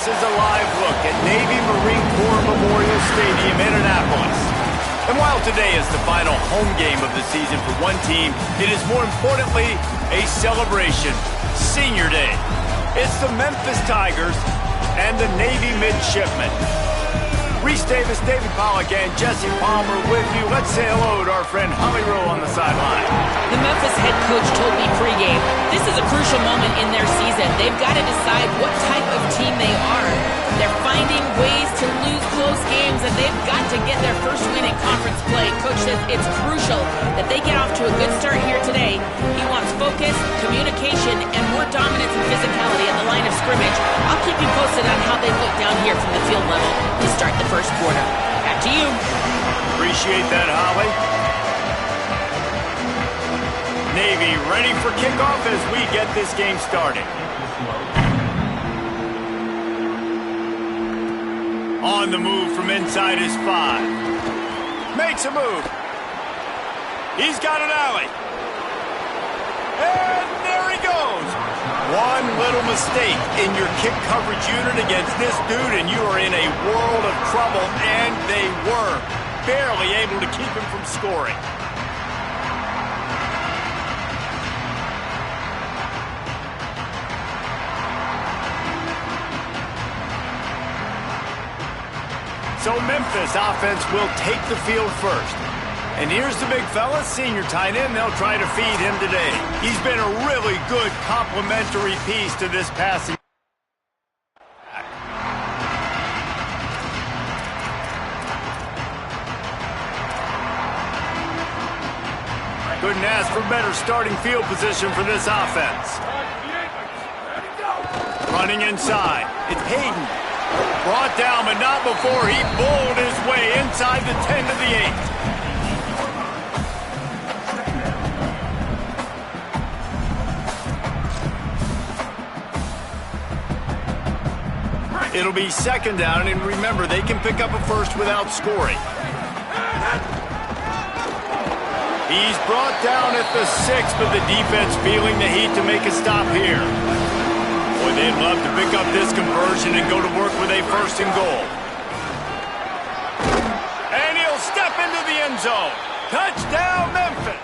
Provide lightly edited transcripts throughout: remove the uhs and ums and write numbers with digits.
is a live look at Navy Marine Corps Memorial Stadium in Annapolis. And while today is the final home game of the season for one team, it is more importantly a celebration, Senior Day. It's the Memphis Tigers and the Navy Midshipmen. Reese Davis, David Pollack, and Jesse Palmer with you. Let's say hello to our friend Holly Rowe on the sideline. The Memphis head coach told me pregame, this is a crucial moment in their season. They've got to decide what type of team they are. They're finding ways to lose close games, and they've got to get their first win in conference play. Coach says it's crucial that they get off to a good start here today. He wants focus, communication, and more dominance and physicality at the line of scrimmage. I'll keep you posted on how they look down here from the field level to start the first quarter. Back to you. Appreciate that, Holly. Navy ready for kickoff as we get this game started. On the move from inside his 5. Makes a move. He's got an alley. And there he goes. One little mistake in your kick coverage unit against this dude, and you are in a world of trouble, and they were barely able to keep him from scoring. So Memphis offense will take the field first. And here's the big fella, senior tight end. They'll try to feed him today. He's been a really good complementary piece to this passing. Couldn't ask for better starting field position for this offense. Running inside. It's Hayden. Brought down, but not before he bowled his way inside the 10 to the 8. It'll be second down, and remember, they can pick up a first without scoring. He's brought down at the 6, but the defense feeling the heat to make a stop here. Boy, they'd love to pick up this conversion and go to work with a first and goal. And he'll step into the end zone. Touchdown, Memphis.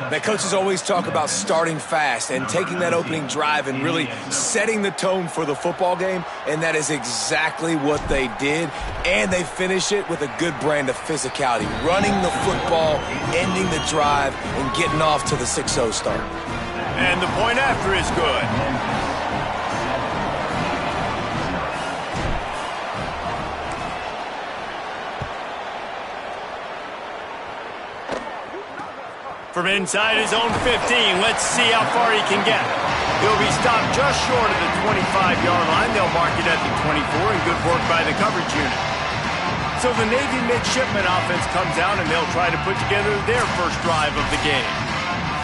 The coaches always talk about starting fast and taking that opening drive and really setting the tone for the football game, and that is exactly what they did, and they finish it with a good brand of physicality, running the football, ending the drive, and getting off to the 6-0 start. And the point after is good. From inside his own 15, let's see how far he can get. He'll be stopped just short of the 25-yard line. They'll mark it at the 24, and good work by the coverage unit. So the Navy midshipman offense comes out, and they'll try to put together their first drive of the game.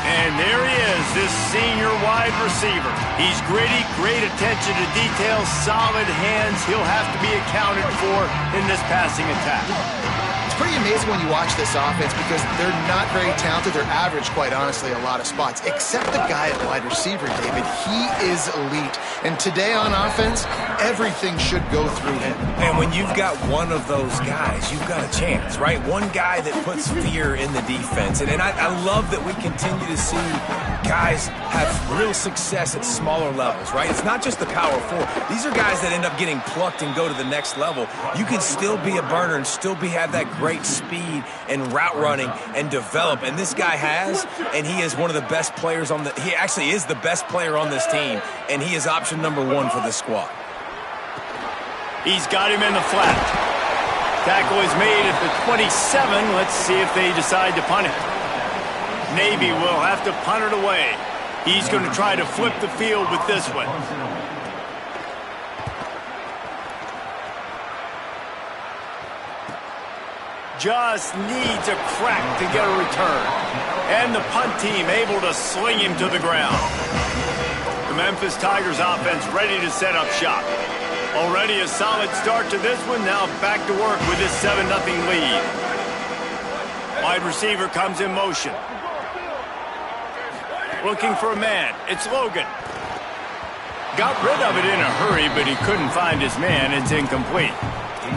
And there he is, this senior wide receiver. He's gritty, great attention to detail, solid hands. He'll have to be accounted for in this passing attack. It's pretty amazing when you watch this offense because they're not very talented. They're average, quite honestly, a lot of spots. Except the guy at wide receiver, David. He is elite. And today on offense, everything should go through him. And when you've got one of those guys, you've got a chance, right? One guy that puts fear in the defense. And I love that we continue to see guys have real success at smaller levels, right? It's not just the power 4. These are guys that end up getting plucked and go to the next level. You can still be a burner and still have that great speed and route running and develop. And this guy has, and he is one of the best players on he actually is the best player on this team, and he is option number 1 for this squad. He's got him in the flat. Tackle is made at the 27. Let's see if they decide to punt it. Navy will have to punt it away. He's going to try to flip the field with this one. Just needs a crack to get a return. And the punt team able to sling him to the ground. The Memphis Tigers offense ready to set up shop. Already a solid start to this one. Now back to work with this 7-0 lead. Wide receiver comes in motion. Looking for a man. It's Logan. got rid of it in a hurry, but he couldn't find his man. It's incomplete.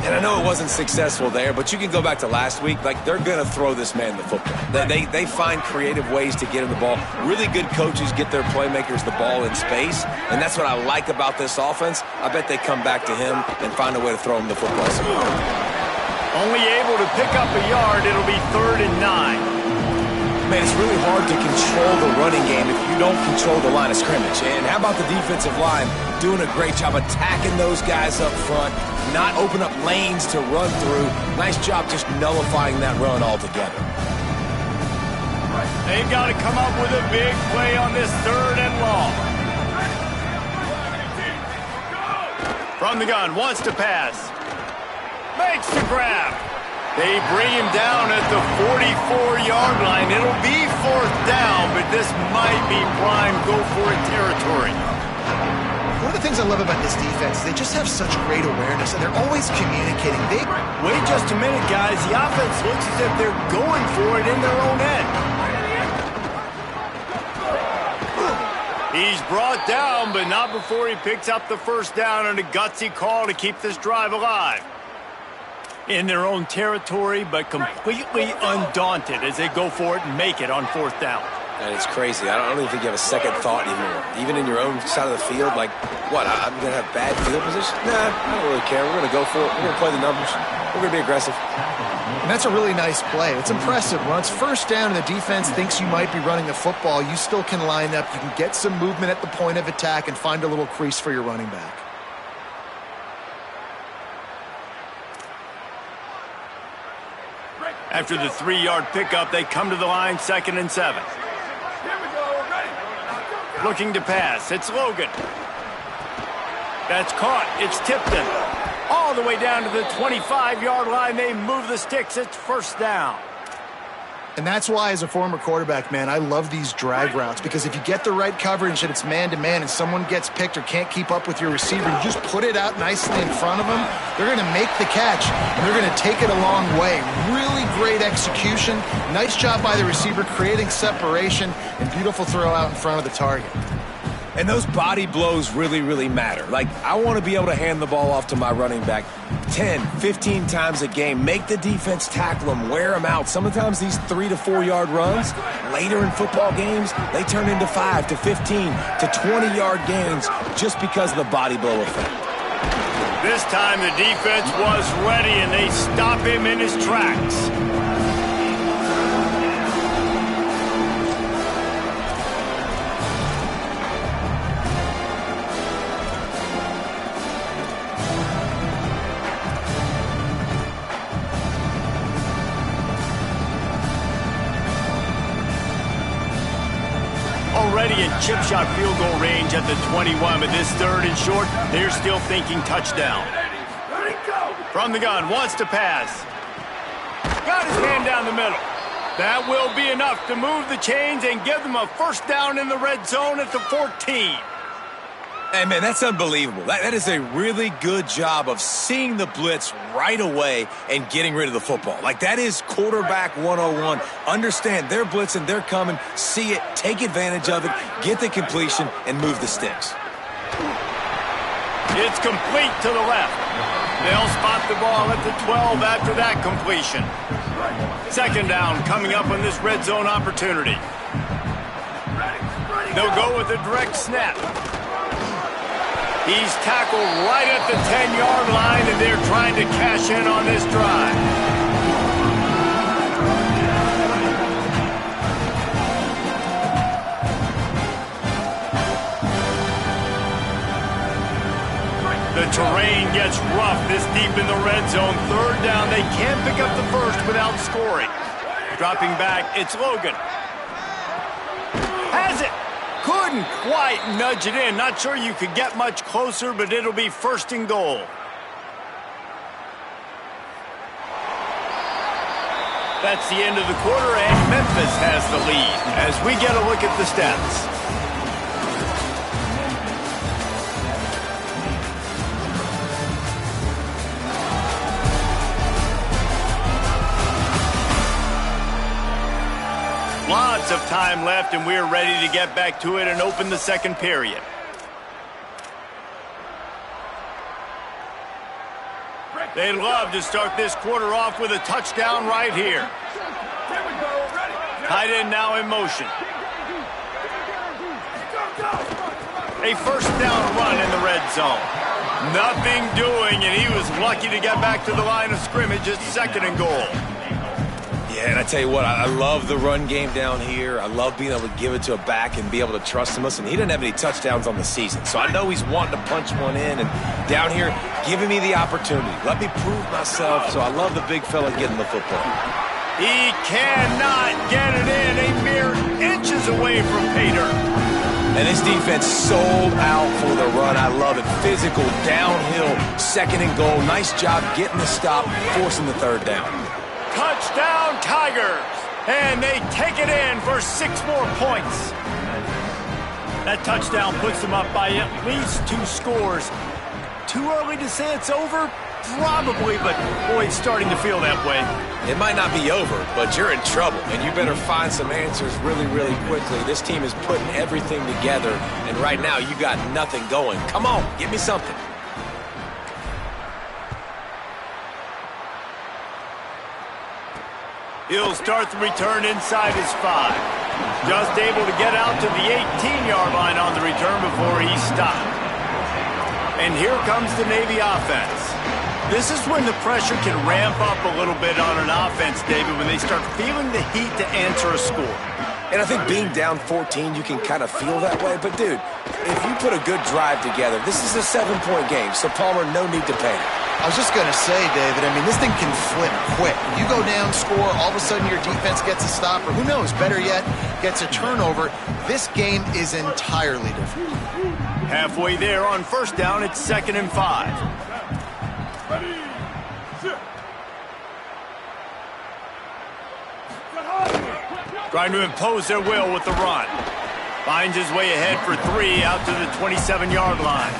And I know it wasn't successful there, but you can go back to last week. Like, they're going to throw this man the football. They find creative ways to get him the ball. Really good coaches get their playmakers the ball in space, and that's what I like about this offense. I bet they come back to him and find a way to throw him the football. Only able to pick up a yard. It'll be 3rd and 9. Man, it's really hard to control the running game if you don't control the line of scrimmage. And how about the defensive line doing a great job attacking those guys up front, not open up lanes to run through. Nice job just nullifying that run altogether. They've got to come up with a big play on this 3rd and long. From the gun, wants to pass. Makes the grab. They bring him down at the 44-yard line. It'll be 4th down, but this might be prime go-for-it territory. One of the things I love about this defense is they just have such great awareness, and they're always communicating. Wait just a minute, guys. The offense looks as if they're going for it in their own end. He's brought down, but not before he picks up the 1st down on a gutsy call to keep this drive alive. In their own territory, but completely undaunted as they go for it and make it on 4th down. And it's crazy. I don't even think you have a second thought anymore. Even in your own side of the field, like, what, I'm going to have bad field position? Nah, I don't really care. We're going to go for it. We're going to play the numbers. We're going to be aggressive. And that's a really nice play. It's impressive. When it's 1st down and the defense thinks you might be running the football, you still can line up. You can get some movement at the point of attack and find a little crease for your running back. After the 3-yard pickup, they come to the line, 2nd and 7. Looking to pass. It's Logan. That's caught. It's Tipton. All the way down to the 25-yard line. They move the sticks. It's 1st down. And that's why, as a former quarterback, man, I love these drag routes, because if you get the right coverage and it's man-to-man and someone gets picked or can't keep up with your receiver, you just put it out nicely in front of them, they're going to make the catch, and they're going to take it a long way. Really great execution. Nice job by the receiver creating separation, and beautiful throw out in front of the target. And those body blows really, really matter. Like, I want to be able to hand the ball off to my running back 10, 15 times a game. Make the defense tackle them, wear them out. Sometimes these 3 to 4 yard runs, later in football games, they turn into 5 to 15 to 20-yard gains just because of the body blow effect. This time the defense was ready, and they stop him in his tracks. Already in chip shot field goal range at the 21, but this 3rd and short, they're still thinking touchdown. From the gun, wants to pass. Got his hand down the middle. That will be enough to move the chains and give them a 1st down in the red zone at the 14. Hey, man, that's unbelievable. That is a really good job of seeing the blitz right away and getting rid of the football. Like, that is quarterback 101. Understand they're blitzing, they're coming, see it, take advantage of it, get the completion, and move the sticks. It's complete to the left. They'll spot the ball at the 12 after that completion. 2nd down coming up on this red zone opportunity. They'll go with a direct snap. He's tackled right at the 10-yard line, and they're trying to cash in on this drive. The terrain gets rough this deep in the red zone. 3rd down, they can't pick up the 1st without scoring. Dropping back, it's Logan. Has it. Couldn't quite nudge it in. Not sure you could get much closer, but it'll be 1st and goal. That's the end of the quarter, and Memphis has the lead as we get a look at the stats. Lots of time left, and we're ready to get back to it and open the 2nd period. They'd love to start this quarter off with a touchdown right here. Tight end now in motion. A first down run in the red zone. Nothing doing, and he was lucky to get back to the line of scrimmage at 2nd and goal. Yeah, and I tell you what, I love the run game down here. I love being able to give it to a back and be able to trust him. Listen, he didn't have any touchdowns on the season, so I know he's wanting to punch one in. And down here, giving me the opportunity. Let me prove myself, so I love the big fella getting the football. He cannot get it in, a mere inches away from pay dirt. And this defense sold out for the run. I love it. Physical, downhill, 2nd and goal. Nice job getting the stop, forcing the 3rd down. Touchdown, Tigers! And they take it in for 6 more points. That touchdown puts them up by at least 2 scores. Too early to say it's over? Probably, but boy, it's starting to feel that way. It might not be over, but you're in trouble, and you better find some answers really, really quickly. This team is putting everything together, and right now you got nothing going. Come on, give me something. He'll start the return inside his 5. Just able to get out to the 18-yard line on the return before he stopped. And here comes the Navy offense. This is when the pressure can ramp up a little bit on an offense, David, when they start feeling the heat to answer a score. And I think being down 14, you can kind of feel that way. But, dude, if you put a good drive together, this is a 7-point game, so Palmer, no need to panic. I was just going to say, David, I mean, this thing can flip quick. You go down, score, all of a sudden your defense gets a stop, or who knows, better yet, gets a turnover. This game is entirely different. Halfway there on 1st down, it's 2nd and 5. Trying to impose their will with the run. Finds his way ahead for 3 out to the 27-yard line.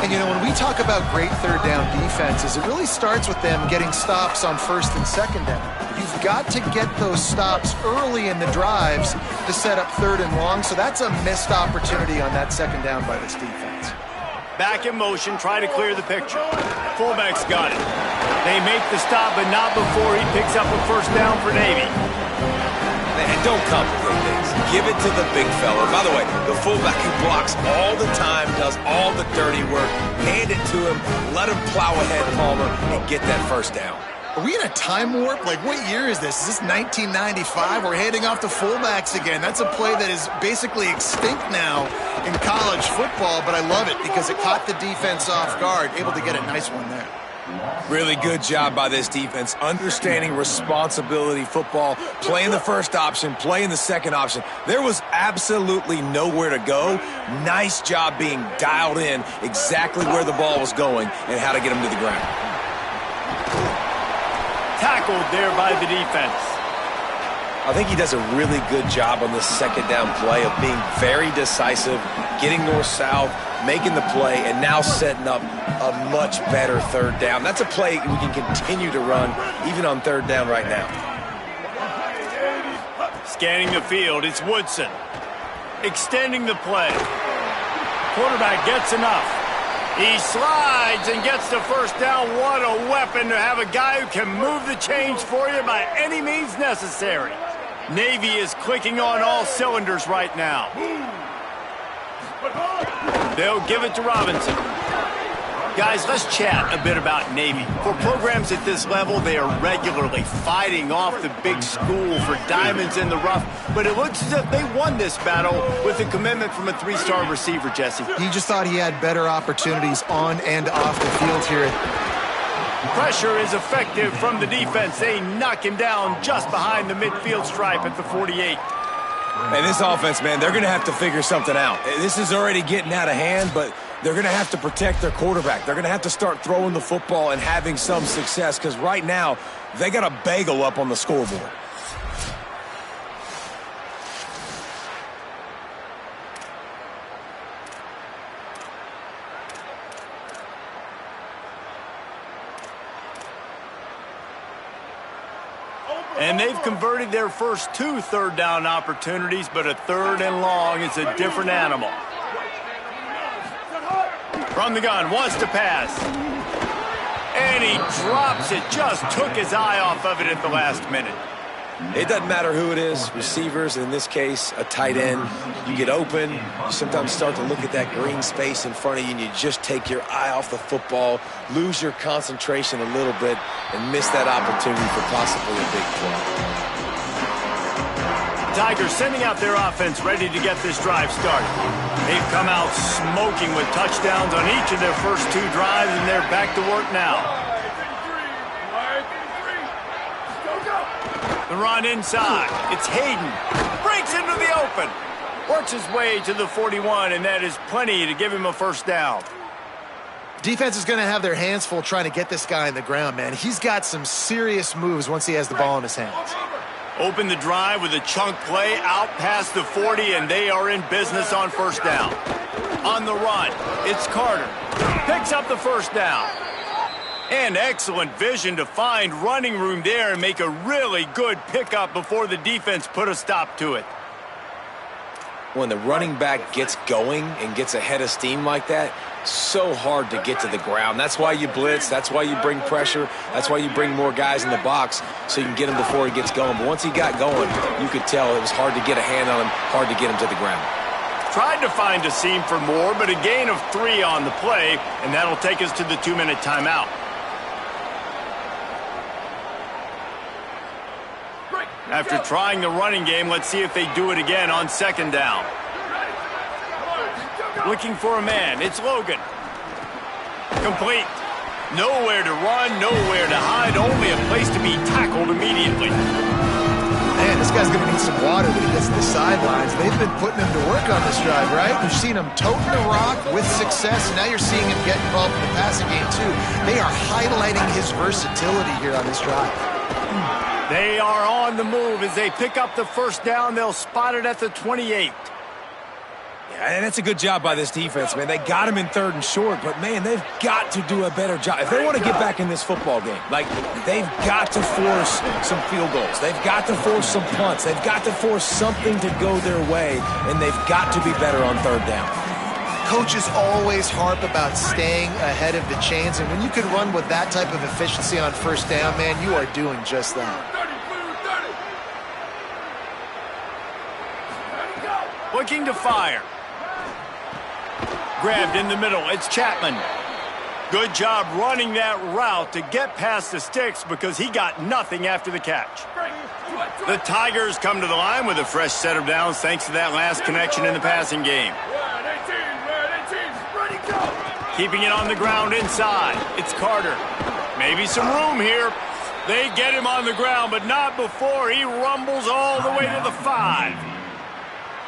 And, you know, when we talk about great 3rd down defenses, it really starts with them getting stops on 1st and 2nd down. You've got to get those stops early in the drives to set up 3rd and long, so that's a missed opportunity on that 2nd down by this defense. Back in motion, try to clear the picture. Fullback's got it. They make the stop, but not before he picks up a 1st down for Navy. And don't complicate things. Give it to the big fella. By the way, the fullback who blocks all the time, does all the dirty work. Hand it to him. Let him plow ahead, Palmer, and get that 1st down. Are we in a time warp? Like, what year is this? Is this 1995? We're handing off to fullbacks again. That's a play that is basically extinct now in college football, but I love it because it caught the defense off guard, able to get a nice one there. Really good job by this defense, understanding responsibility football, playing the 1st option, playing the 2nd option. There was absolutely nowhere to go. Nice job being dialed in exactly where the ball was going and how to get him to the ground. Tackled there by the defense. I think he does a really good job on this 2nd down play of being very decisive, getting north-south, making the play, and now setting up a much better 3rd down. That's a play we can continue to run even on 3rd down right now. Scanning the field, it's Woodson. Extending the play. Quarterback gets enough. He slides and gets the 1st down. What a weapon to have a guy who can move the chains for you by any means necessary. Navy is clicking on all cylinders right now. They'll give it to Robinson. Guys, let's chat a bit about Navy. For programs at this level, they are regularly fighting off the big school for diamonds in the rough, but it looks as if they won this battle with a commitment from a 3-star receiver, Jesse. He just thought he had better opportunities on and off the field here. Pressure is effective from the defense. They knock him down just behind the midfield stripe at the 48. And this offense, man, they're going to have to figure something out. This is already getting out of hand, but they're going to have to protect their quarterback. They're going to have to start throwing the football and having some success because right now they got a bagel up on the scoreboard. And they've converted their first 2 3rd down opportunities, but a 3rd and long is a different animal. From the gun, wants to pass. And he drops it. Just took his eye off of it at the last minute. It doesn't matter who it is, receivers, in this case, a tight end. You get open, you sometimes start to look at that green space in front of you, and you just take your eye off the football, lose your concentration a little bit, and miss that opportunity for possibly a big play. Tigers sending out their offense ready to get this drive started. They've come out smoking with touchdowns on each of their first 2 drives, and they're back to work now. The run inside. It's Hayden. Breaks into the open. Works his way to the 41, and that is plenty to give him a first down. Defense is going to have their hands full trying to get this guy in the ground, man. He's got some serious moves once he has the ball in his hands. Open the drive with a chunk play out past the 40, and they are in business on first down. On the run, it's Carter. Picks up the first down. And excellent vision to find running room there and make a really good pickup before the defense put a stop to it. When the running back gets going and gets ahead of steam like that, so hard to get to the ground. That's why you blitz. That's why you bring pressure. That's why you bring more guys in the box so you can get him before he gets going. But once he got going, you could tell it was hard to get a hand on him, hard to get him to the ground. Tried to find a seam for more, but a gain of 3 on the play, and that'll take us to the 2-minute timeout. After trying the running game, let's see if they do it again on second down. Looking for a man. It's Logan. Complete. Nowhere to run, nowhere to hide, only a place to be tackled immediately. Man, this guy's going to need some water when he gets to the sidelines. They've been putting him to work on this drive, right? You've seen him toting the rock with success, and now you're seeing him get involved in the passing game, too. They are highlighting his versatility here on this drive. They are on the move. As they pick up the first down, they'll spot it at the 28. Yeah, and that's a good job by this defense, man. They got him in 3rd and short, but, man, they've got to do a better job. If they want to get back in this football game, like, they've got to force some field goals. They've got to force some punts. They've got to force something to go their way, and they've got to be better on 3rd down. Coaches always harp about staying ahead of the chains, and when you can run with that type of efficiency on first down, man, you are doing just that. Looking to fire. Grabbed in the middle. It's Chapman. Good job running that route to get past the sticks because he got nothing after the catch. The Tigers come to the line with a fresh set of downs thanks to that last connection in the passing game. Keeping it on the ground inside. It's Carter. Maybe some room here. They get him on the ground, but not before he rumbles all the way to the 5.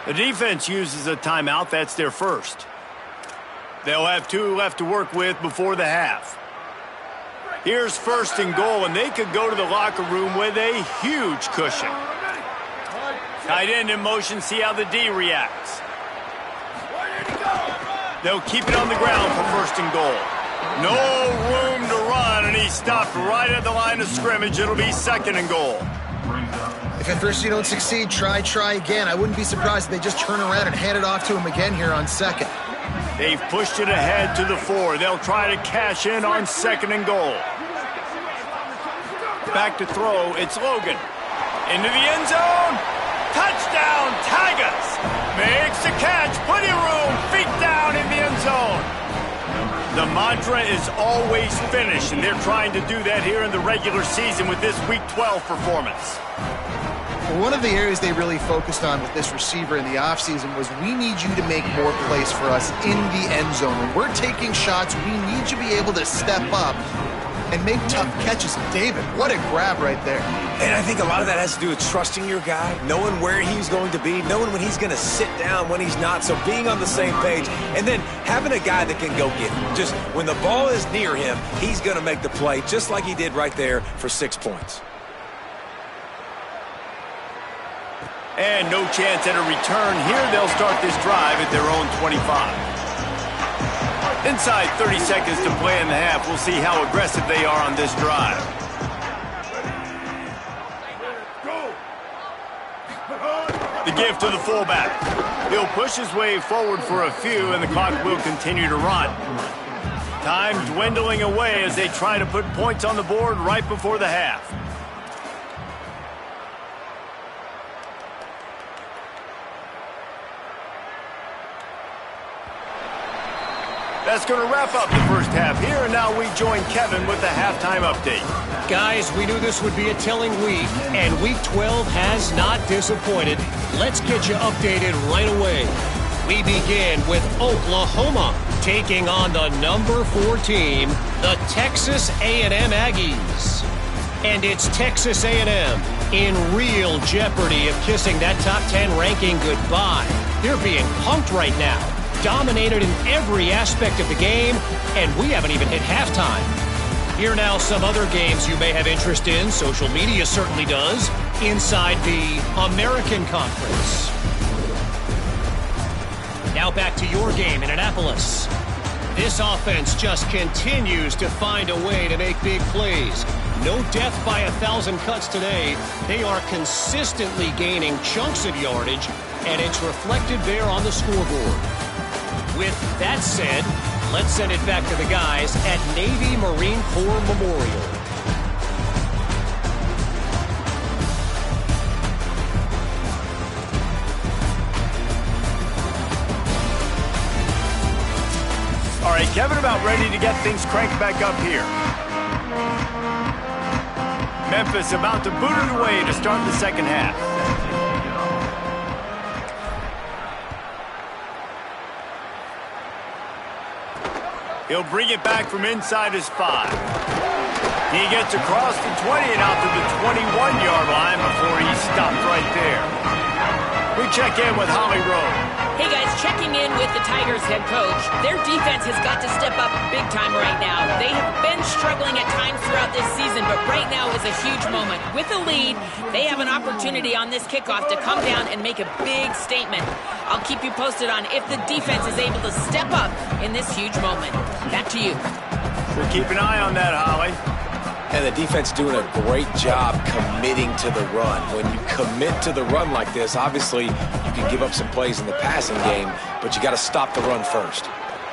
The defense uses a timeout. That's their first. They'll have 2 left to work with before the half. Here's 1st and goal, and they could go to the locker room with a huge cushion. Tight end in motion, see how the D reacts. They'll keep it on the ground for 1st and goal. No room to run, and he stopped right at the line of scrimmage. It'll be 2nd and goal. If at first you don't succeed, try again. I wouldn't be surprised if they just turn around and hand it off to him again here on 2nd. They've pushed it ahead to the 4. They'll try to cash in on 2nd and goal. Back to throw, it's Logan. Into the end zone. Touchdown, Tigers! Makes the catch, plenty of room, feet down in the end zone. The mantra is always finish, and they're trying to do that here in the regular season with this Week 12 performance. One of the areas they really focused on with this receiver in the offseason was we need you to make more plays for us in the end zone. When we're taking shots, we need you to be able to step up and make tough catches. David, what a grab right there. And I think a lot of that has to do with trusting your guy, knowing where he's going to be, knowing when he's going to sit down, when he's not, so being on the same page, and then having a guy that can go get it. Just when the ball is near him, he's going to make the play, just like he did right there for 6 points. And no chance at a return here. They'll start this drive at their own 25. Inside 30 seconds to play in the half. We'll see how aggressive they are on this drive. The give to the fullback. He'll push his way forward for a few, and the clock will continue to run. Time dwindling away as they try to put points on the board right before the half. That's going to wrap up the first half here, and now we join Kevin with the halftime update. Guys, we knew this would be a telling week, and Week 12 has not disappointed. Let's get you updated right away. We begin with Oklahoma taking on the number 4 team, the Texas A&M Aggies. And it's Texas A&M in real jeopardy of kissing that top 10 ranking goodbye. They're being punked right now, dominated in every aspect of the game, and we haven't even hit halftime. Here now some other games you may have interest in, social media certainly does, inside the American Conference. Now back to your game in Annapolis. This offense just continues to find a way to make big plays. No death by 1,000 cuts today. They are consistently gaining chunks of yardage, and it's reflected there on the scoreboard. With that said, let's send it back to the guys at Navy Marine Corps Memorial. All right, Kevin, about ready to get things cranked back up here. Memphis about to boot it away to start the second half. He'll bring it back from inside his 5. He gets across the 20 and out to the 21-yard line before he's stopped right there. We check in with Holly Rowe. Hey guys, checking in with the Tigers head coach. Their defense has got to step up big time right now. They have been struggling at times throughout this season, but right now is a huge moment. With a lead, they have an opportunity on this kickoff to come down and make a big statement. I'll keep you posted on if the defense is able to step up in this huge moment. Back to you. We'll keep an eye on that, Holly. And the defense doing a great job committing to the run. When you commit to the run like this, obviously you can give up some plays in the passing game, but you got to stop the run first.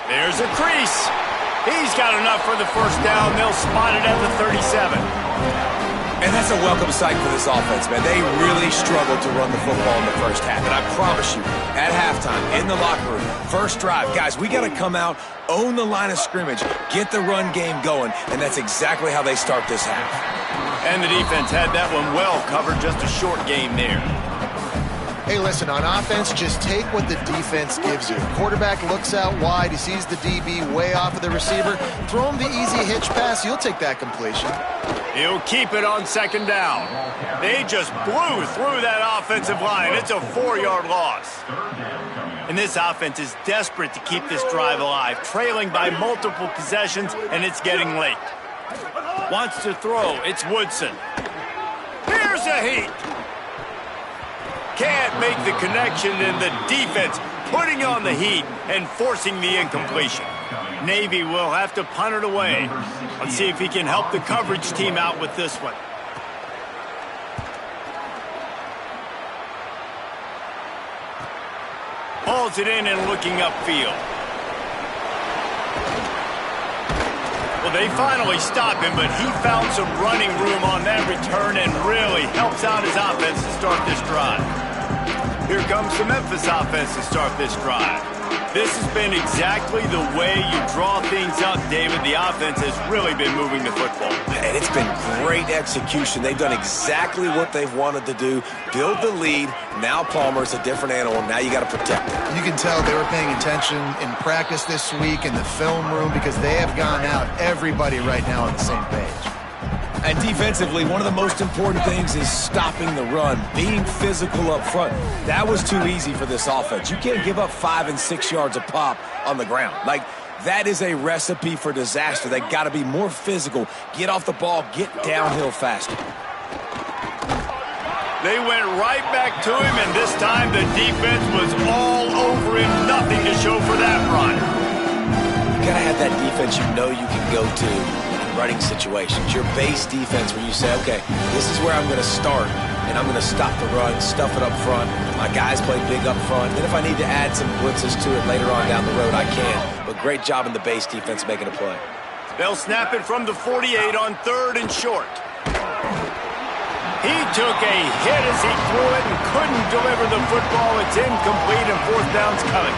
There's a crease. He's got enough for the first down. They'll spot it at the 37. And that's a welcome sight for this offense, man. They really struggled to run the football in the first half. And I promise you, at halftime, in the locker room, first drive, guys, we got to come out, own the line of scrimmage, get the run game going, and that's exactly how they start this half. And the defense had that one well covered, just a short game there. Hey, listen, on offense, just take what the defense gives you. Quarterback looks out wide, he sees the DB way off of the receiver. Throw him the easy hitch pass, you'll take that completion. He'll keep it on second down. They just blew through that offensive line. It's a 4-yard loss. And this offense is desperate to keep this drive alive, trailing by multiple possessions, and it's getting late. Wants to throw. It's Woodson. Here's a heat. Can't make the connection, and the defense putting on the heat and forcing the incompletion. Navy will have to punt it away. Let's see if he can help the coverage team out with this one. Hauls it in and looking upfield. Well, they finally stop him, but he found some running room on that return and really helps out his offense to start this drive. Here comes the Memphis offense to start this drive. This has been exactly the way you draw things up, David. The offense has really been moving the football. And it's been great execution. They've done exactly what they've wanted to do. Build the lead. Now Palmer's a different animal. Now you got to protect him. You can tell they were paying attention in practice this week in the film room because they have gone out, everybody right now on the same page. And defensively, one of the most important things is stopping the run, being physical up front. That was too easy for this offense. You can't give up 5 and 6 yards a pop on the ground. Like, that is a recipe for disaster. They got to be more physical, get off the ball, get downhill faster. They went right back to him, and this time the defense was all over him. Nothing to show for that run. You got to have that defense you know you can go to running situations, your base defense where you say, okay, this is where I'm going to start. and I'm going to stop the run, stuff it up front. My guys play big up front, and if I need to add some blitzes to it later on down the road, I can. But great job in the base defense making a play. They'll snap it from the 48 on 3rd and short. He took a hit as he threw it and couldn't deliver the football. It's incomplete, and 4th down's coming.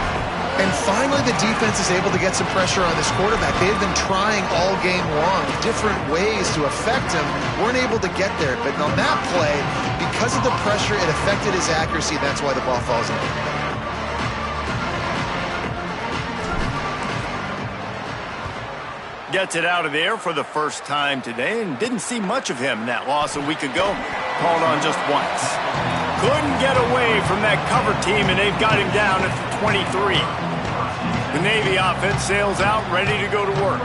And finally, the defense is able to get some pressure on this quarterback. They've been trying all game long, different ways to affect him. Weren't able to get there. But on that play, because of the pressure, it affected his accuracy. That's why the ball falls in. Gets it out of there for the first time today, and didn't see much of him in that loss a week ago. Called on just once. Couldn't get away from that cover team, and they've got him down at the 23. The Navy offense sails out, ready to go to work.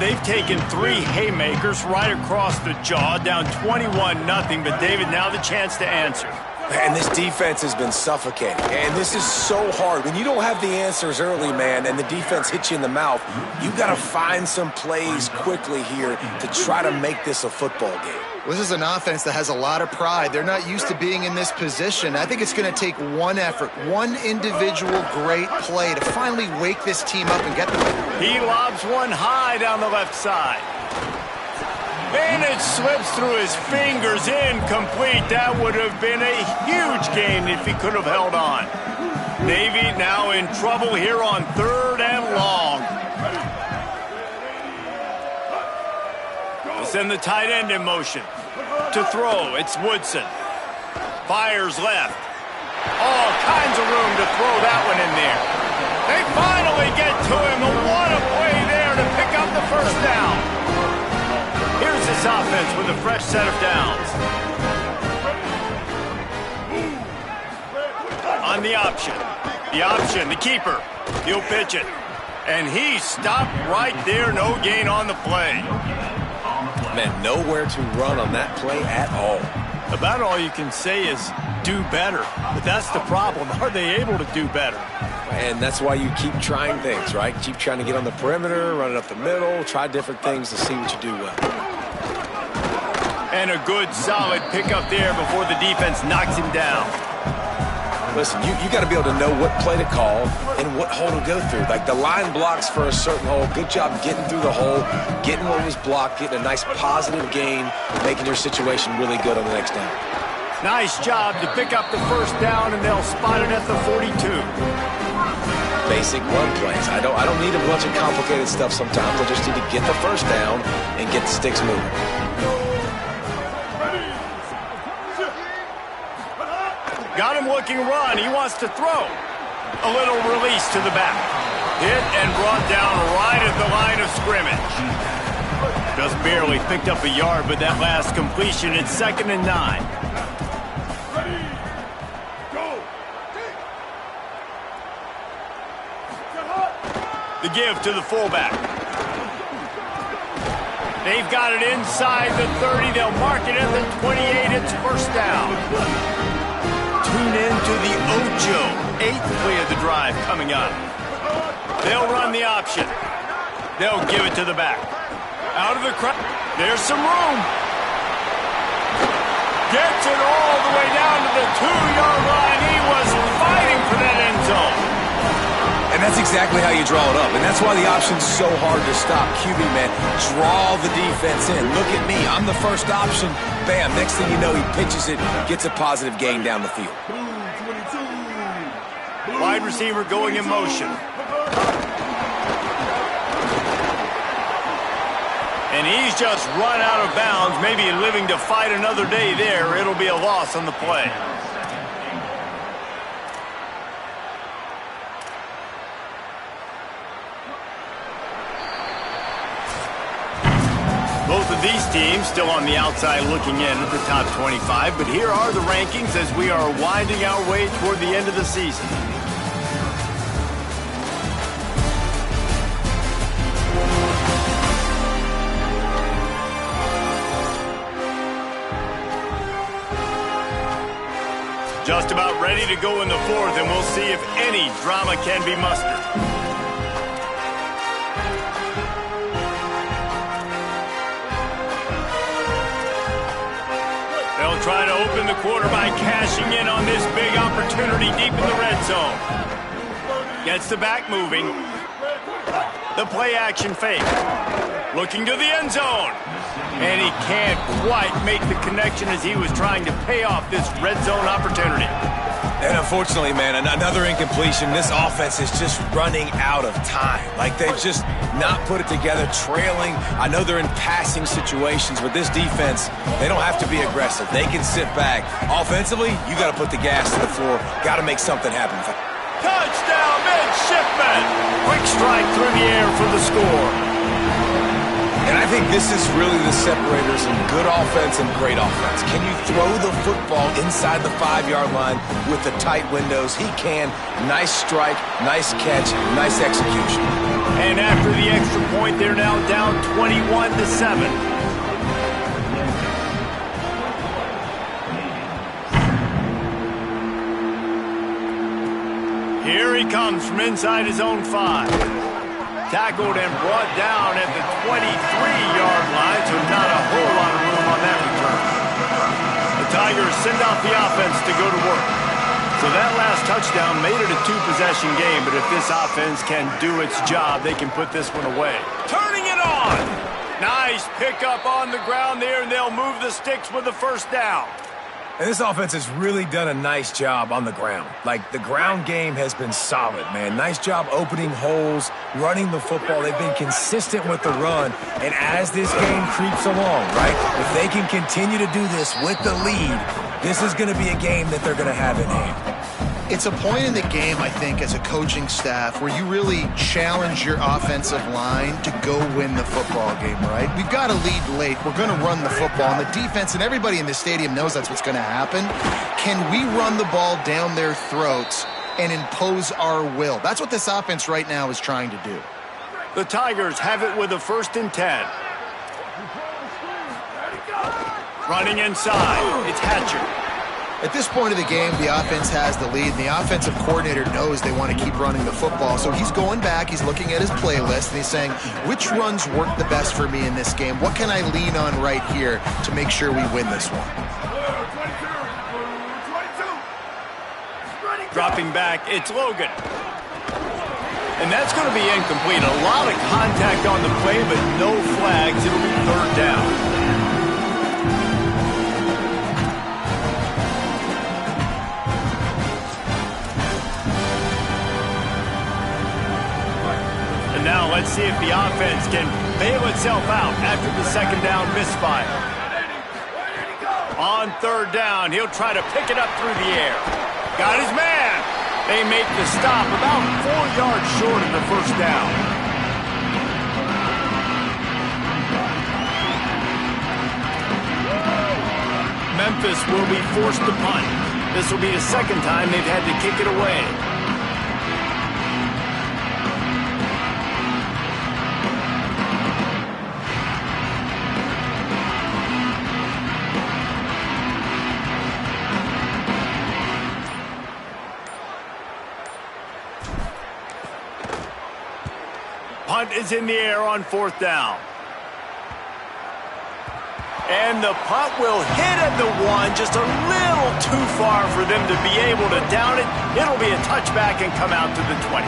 They've taken 3 haymakers right across the jaw, down 21-0, but David, now the chance to answer. And this defense has been suffocating. And this is so hard. When you don't have the answers early, man, and the defense hits you in the mouth, you got to find some plays quickly here to try to make this a football game. This is an offense that has a lot of pride. They're not used to being in this position. I think it's going to take one effort, one individual great play to finally wake this team up and get them. He lobs one high down the left side. And it slips through his fingers, incomplete. That would have been a huge gain if he could have held on. Navy now in trouble here on 3rd and long. They'll send the tight end in motion. To throw, it's Woodson. Fires left. All kinds of room to throw that one in there. They finally get to him. What a play there to pick up the 1st down. Here's this offense with a fresh set of downs. On the option, the keeper. He'll pitch it. And he stopped right there, no gain on the play. Man, nowhere to run on that play at all. About all you can say is do better. But that's the problem. Are they able to do better? And that's why you keep trying things, right? Keep trying to get on the perimeter, run it up the middle, try different things to see what you do well. And a good, solid pickup there before the defense knocks him down. Listen, you got to be able to know what play to call and what hole to go through. Like the line blocks for a certain hole. Good job getting through the hole, getting what was blocked, getting a nice positive gain, making your situation really good on the next down. Nice job to pick up the 1st down, and they'll spot it at the 42. Basic run plays. I don't need a bunch of complicated stuff sometimes. I just need to get the 1st down and get the sticks moving. Got him looking run. He wants to throw. A little release to the back. Hit and brought down right at the line of scrimmage. Just barely picked up a yard, but that last completion, it's 2nd and 9. The give to the fullback. They've got it inside the 30. They'll mark it at the 28. It's 1st down. Tune in to the Ocho. 8th play of the drive coming up. They'll run the option. They'll give it to the back. Out of the crowd. There's some room. Gets it all the way down to the 2-yard line. He was fighting for that end zone. And that's exactly how you draw it up. And that's why the option's so hard to stop. QB, man, draw the defense in. Look at me. I'm the 1st option. Bam. Next thing you know, he pitches it, gets a positive gain down the field. Wide receiver going in motion. And he's just run out of bounds, maybe living to fight another day there. It'll be a loss on the play. Both of these teams still on the outside looking in at the top 25, but here are the rankings as we are winding our way toward the end of the season. Just about ready to go in the 4th, and we'll see if any drama can be mustered. They'll They'll try to open the quarter by cashing in on this big opportunity deep in the red zone. Gets the back moving. The play action fake. Looking to the end zone. And he can't quite make the connection as he was trying to pay off this red zone opportunity. And unfortunately, man, another incompletion. This offense is just running out of time. Like, they've just not put it together, trailing. I know they're in passing situations, but this defense, they don't have to be aggressive. They can sit back. Offensively, you got to put the gas to the floor. Got to make something happen. Touchdown, midshipman! Quick strike through the air for the score. And I think this is really the separators in good offense and great offense. Can you throw the football inside the 5-yard line with the tight windows? He can. Nice strike, nice catch, nice execution. And after the extra point, they're now down 21-7. Here he comes from inside his own 5. Tackled and brought down at the 23-yard line, so not a whole lot of room on that return. The Tigers send out the offense to go to work. So that last touchdown made it a 2-possession game, but if this offense can do its job, they can put this one away. Turning it on! Nice pickup on the ground there, and they'll move the sticks with the first down. And this offense has really done a nice job on the ground. Like, the ground game has been solid, man. Nice job opening holes, running the football. They've been consistent with the run. And as this game creeps along, right, if they can continue to do this with the lead, this is going to be a game that they're going to have in hand. It's a point in the game, I think, as a coaching staff where you really challenge your offensive line to go win the football game, right? We've got to lead late. We're going to run the football. And the defense and everybody in the stadium knows that's what's going to happen. Can we run the ball down their throats and impose our will? That's what this offense right now is trying to do. The Tigers have it with a 1st and 10. Running inside, it's Hatcher. At this point of the game, the offense has the lead, and the offensive coordinator knows they want to keep running the football. So he's going back, he's looking at his playlist, and he's saying, which runs work the best for me in this game? What can I lean on right here to make sure we win this one? Dropping back, it's Logan. And that's going to be incomplete. A lot of contact on the play, but no flags. It'll be 3rd down. Now let's see if the offense can bail itself out after the 2nd down misfire. On 3rd down, he'll try to pick it up through the air. Got his man. They make the stop about 4 yards short of the 1st down. Memphis will be forced to punt. This will be the 2nd time they've had to kick it away. Punt is in the air on 4th down. And the punt will hit at the 1, just a little too far for them to be able to down it. It'll be a touchback and come out to the 20.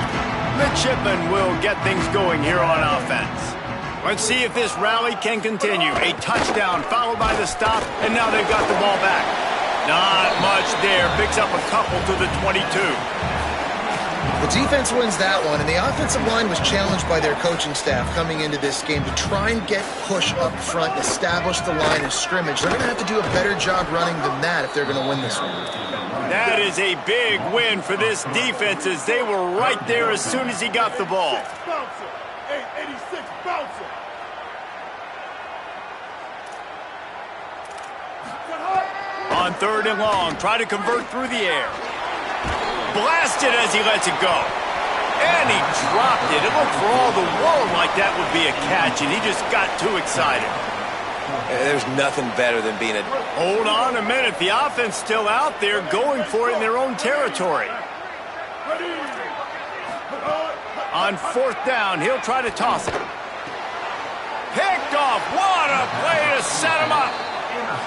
Midshipman will get things going here on offense. Let's see if this rally can continue. A touchdown followed by the stop, and now they've got the ball back. Not much there. Picks up a couple to the 22. The defense wins that one, and the offensive line was challenged by their coaching staff coming into this game to try and get push up front, establish the line of scrimmage. They're going to have to do a better job running than that if they're going to win this one. That is a big win for this defense as they were right there as soon as he got the ball. Bouncer, 886 bouncer. On 3rd and long, try to convert through the air. Blasted as he lets it go. And he dropped it. It looked for all the world like that would be a catch, and he just got too excited. There's nothing better than being a... Hold on a minute. The offense still out there going for it in their own territory. On 4th down, he'll try to toss it. Picked off. What a play to set him up.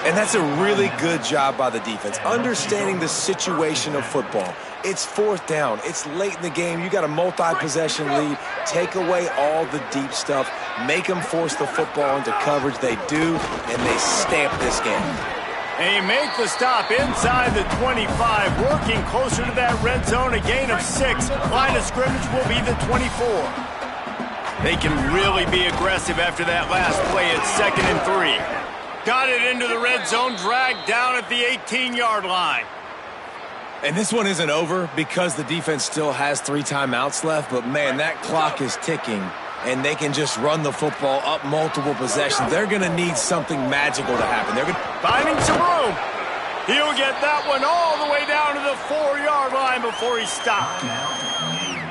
And that's a really good job by the defense, understanding the situation of football. It's fourth down. It's late in the game. You got a multi-possession lead. Take away all the deep stuff. Make them force the football into coverage. They do, and they stamp this game. And you make the stop inside the 25, working closer to that red zone, a gain of 6. Line of scrimmage will be the 24. They can really be aggressive after that last play at 2nd and 3. Got it into the red zone, dragged down at the 18-yard line. And this one isn't over because the defense still has 3 timeouts left, but man, that clock is ticking, and they can just run the football up multiple possessions. They're going to need something magical to happen. They're finding some room. He'll get that one all the way down to the 4-yard line before he stopped.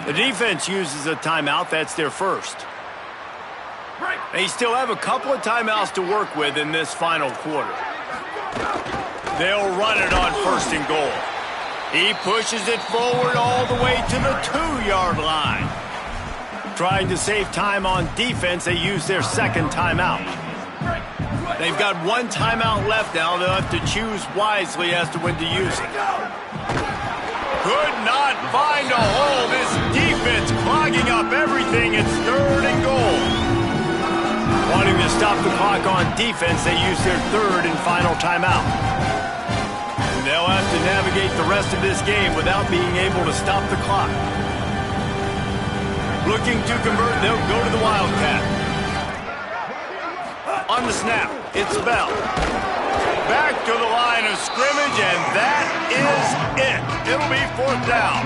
The defense uses a timeout. That's their first. They still have a couple of timeouts to work with in this final quarter. They'll run it on 1st and goal. He pushes it forward all the way to the 2-yard line. Trying to save time on defense, they use their 2nd timeout. They've got 1 timeout left now. They'll have to choose wisely as to when to use it. Could not find a hole. This defense clogging up everything. It's 3rd and goal. Wanting to stop the clock on defense, they use their 3rd and final timeout. And they'll have to navigate the rest of this game without being able to stop the clock. Looking to convert, they'll go to the Wildcat. On the snap, it's Bell. Back to the line of scrimmage, and that is it. It'll be 4th down.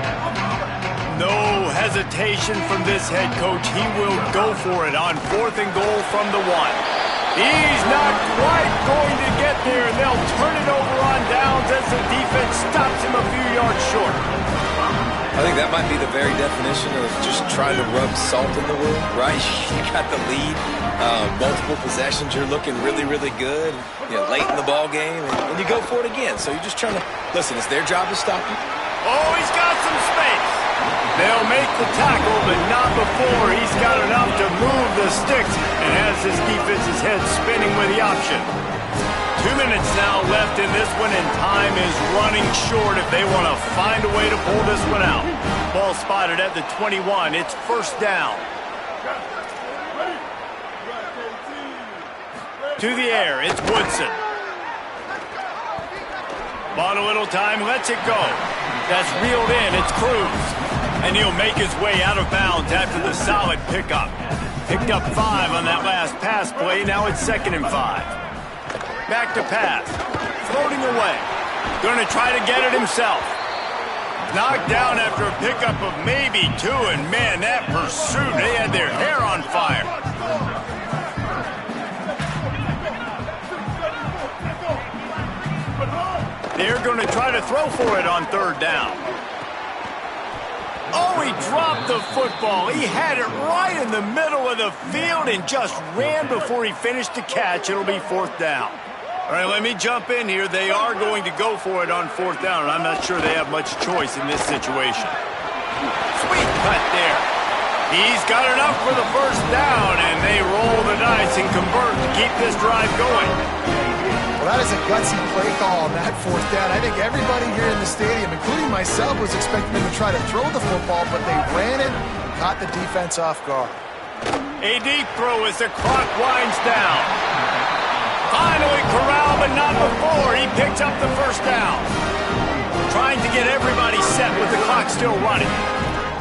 No hesitation from this head coach. He will go for it on 4th and goal from the 1. He's not quite going to get there, and they'll turn it over on downs as the defense stops him a few yards short. I think that might be the very definition of just trying to rub salt in the wound, right? You got the lead, multiple possessions, you're looking really, really good, late in the ball game, and you go for it again. So you're just trying to, listen, it's their job to stop you. Oh, he's got some space. They'll make the tackle, but not before he's got enough to move the sticks and has his defense's head spinning with the option. 2 minutes now left in this one, and time is running short if they want to find a way to pull this one out. Ball spotted at the 21. It's 1st down. To the air, it's Woodson. Bought a little time, lets it go. That's reeled in, it's Cruz. And he'll make his way out of bounds after the solid pickup. Picked up 5 on that last pass play. Now it's 2nd and 5. Back to pass. Floating away. Going to try to get it himself. Knocked down after a pickup of maybe 2. And man, that pursuit, they had their hair on fire. They're going to try to throw for it on 3rd down. Oh, he dropped the football. He had it right in the middle of the field and just ran before he finished the catch. It'll be 4th down. All right, let me jump in here. They are going to go for it on 4th down, and I'm not sure they have much choice in this situation. Sweet cut there. He's got enough for the 1st down, and they roll the dice and convert to keep this drive going. Well, that is a gutsy play call on that 4th down. I think everybody here in the stadium, including myself, was expecting them to try to throw the football, but they ran it, caught the defense off guard. A deep throw as the clock winds down. Finally corralled, but not before. He picks up the 1st down. Trying to get everybody set with the clock still running.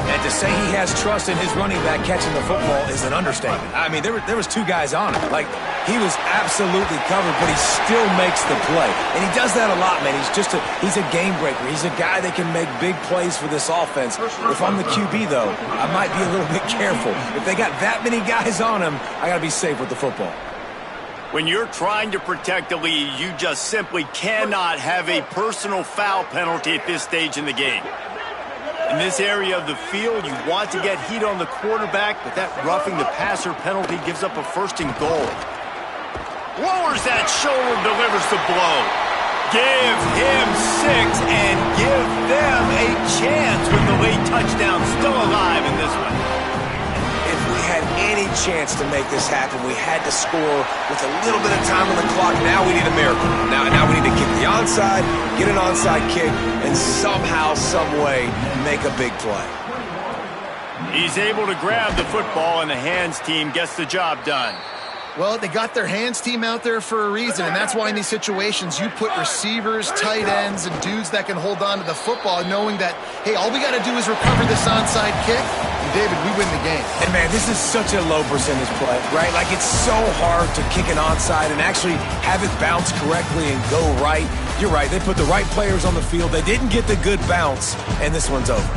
And to say he has trust in his running back catching the football is an understatement. I mean, there was 2 guys on him. Like, he was absolutely covered, but he still makes the play. And he does that a lot, man. He's a game breaker. He's a guy that can make big plays for this offense. If I'm the QB, though, I might be a little bit careful. If they got that many guys on him, I got to be safe with the football. When you're trying to protect the lead, you just simply cannot have a personal foul penalty at this stage in the game. In this area of the field, you want to get heat on the quarterback, but that roughing the passer penalty gives up a 1st and goal. Lowers that shoulder, delivers the blow. Give him 6 and give them a chance with the late touchdown still alive in this one. If we had any chance to make this happen. We had to score with a little bit of time on the clock. Now we need a miracle. Now we need to kick the onside, get an onside kick, and somehow, some way, make a big play. He's able to grab the football, and the hands team gets the job done. Well, they got their hands team out there for a reason, and that's why in these situations you put receivers, tight ends, and dudes that can hold on to the football, knowing that, hey, all we got to do is recover this onside kick, and David, we win the game. And man, this is such a low percentage play, right? Like, it's so hard to kick an onside and actually have it bounce correctly and go right. You're right, they put the right players on the field. They didn't get the good bounce, and this one's over.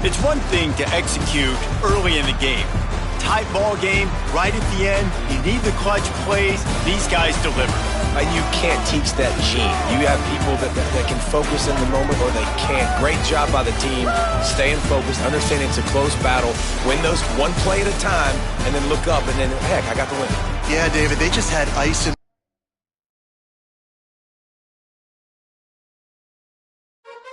It's one thing to execute early in the game. Tight ball game, right at the end, you need the clutch plays. These guys deliver. And you can't teach that gene. You have people that can focus in the moment or they can't. Great job by the team, staying focused, understanding it's a close battle, win those one play at a time, and then look up, and then, heck, I got the win. Yeah, David, they just had ice in